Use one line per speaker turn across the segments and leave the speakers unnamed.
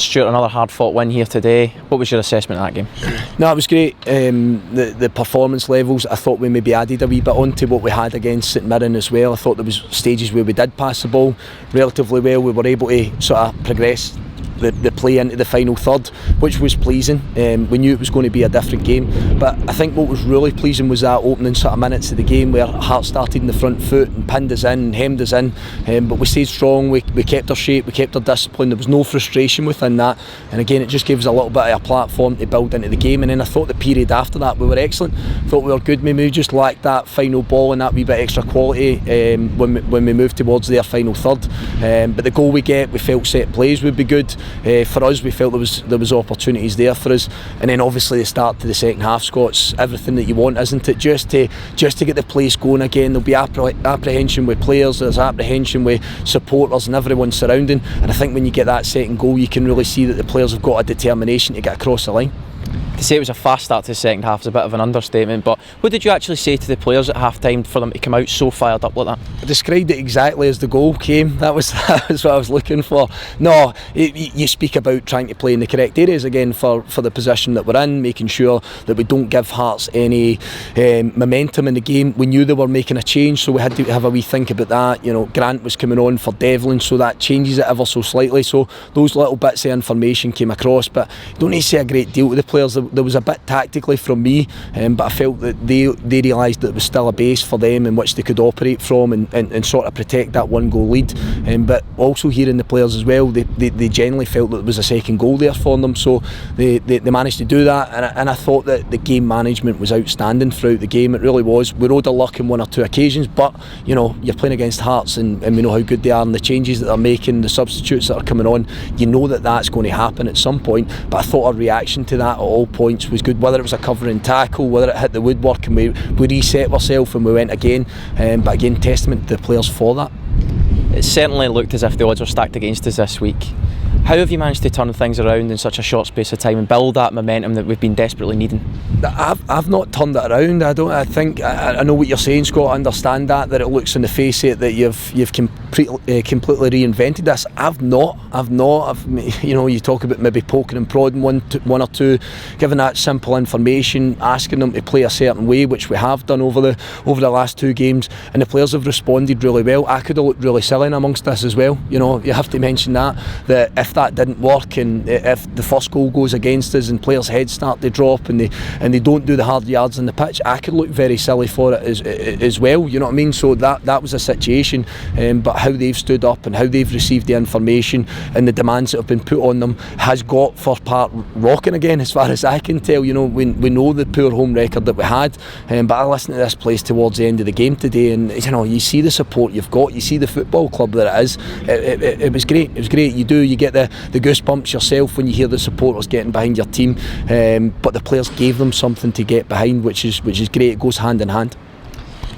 Stuart, another hard-fought win here today. What was your assessment of that game?
No, it was great. The performance levels, I thought we maybe added a wee bit on to what we had against St Mirren as well. I thought there was stages where we did pass the ball relatively well. We were able to sort of progress the play into the final third, which was pleasing. We knew it was going to be a different game, but I think what was really pleasing was that opening sort of minutes of the game where Hearts started in the front foot and pinned us in and hemmed us in, but we stayed strong, we kept our shape, we kept our discipline. There was no frustration within that, and again it just gave us a little bit of a platform to build into the game. And then I thought the period after that we were excellent. Thought we were good. Maybe we just lacked that final ball and that wee bit extra quality when we moved towards their final third, but the goal we felt set plays would be good. For us, we felt there was opportunities there for us, and then obviously the start to the second half, Scott's everything that you want, isn't it? Just to get the place going again. There'll be apprehension with players, there's apprehension with supporters and everyone surrounding, and I think when you get that second goal, you can really see that the players have got a determination to get across the line.
To say it was a fast start to the second half is a bit of an understatement, but what did you actually say to the players at half time for them to come out so fired up like that?
I described it exactly as the goal came. That was what I was looking for. No, you speak about trying to play in the correct areas again for the position that we're in, making sure that we don't give Hearts any momentum in the game. We knew they were making a change, so we had to have a wee think about that. You know, Grant was coming on for Devlin, so that changes it ever so slightly. So those little bits of information came across, but you don't need to say a great deal to the players. There was a bit tactically from me, but I felt that they realised that there was still a base for them in which they could operate from and sort of protect that one goal lead. But also hearing the players as well, they generally felt that there was a second goal there for them, so they managed to do that, and I thought that the game management was outstanding throughout the game. It really was. We rode our luck in one or two occasions, but you know, you're playing against Hearts and we know how good they are, and the changes that they're making, the substitutes that are coming on, you know that that's going to happen at some point. But I thought our reaction to that at all points was good, whether it was a covering tackle, whether it hit the woodwork and we reset ourselves and we went again, but again, testament to the players for that.
It certainly looked as if the odds were stacked against us this week. How have you managed to turn things around in such a short space of time and build that momentum that we've been desperately needing?
I've not turned it around. I know what you're saying, Scott. I understand that it looks in the face of it that you've completely reinvented this. I've not. You know, you talk about maybe poking and prodding one or two, giving that simple information, asking them to play a certain way, which we have done over the last two games, and the players have responded really well. I could have looked really silly in amongst this as well. You know, you have to mention that if that didn't work and if the first goal goes against us and players' heads start to drop and they don't do the hard yards on the pitch, I could look very silly for it as well. You know what I mean? So that was a situation, but how they've stood up and how they've received the information and the demands that have been put on them has got first part rocking again, as far as I can tell. You know, we know the poor home record that we had, but I listened to this place towards the end of the game today, and you know, you see the support you've got, you see the football club that it is. It was great. It was great. You get the goosebumps yourself when you hear the supporters getting behind your team, but the players gave them something to get behind, which is great. It goes hand in hand.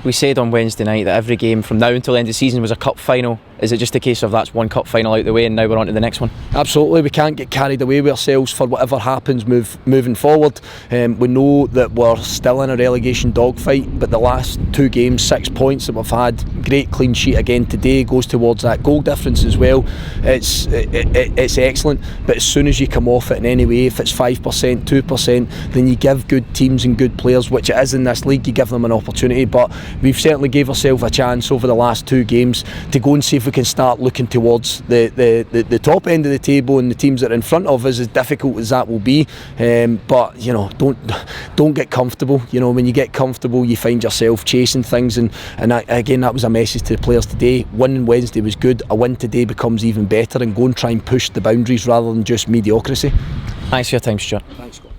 We said on Wednesday night that every game from now until the end of the season was a cup final. Is it just a case of that's one cup final out the way and now we're on to the next one?
Absolutely, we can't get carried away with ourselves for whatever happens moving forward. We know that we're still in a relegation dogfight, but the last two games, 6 points that we've had, great clean sheet again today, goes towards that goal difference as well. It's excellent, but as soon as you come off it in any way, if it's 5%, 2%, then you give good teams and good players, which it is in this league, you give them an opportunity. But we've certainly gave ourselves a chance over the last two games to go and see if we can start looking towards the top end of the table and the teams that are in front of us, as difficult as that will be. But you know, don't get comfortable. You know, when you get comfortable, you find yourself chasing things, and again, that was a message to the players today. Winning Wednesday was good. A win today becomes even better, and go and try and push the boundaries rather than just mediocrity.
Thanks for your time, Stuart.
Thanks, Scott.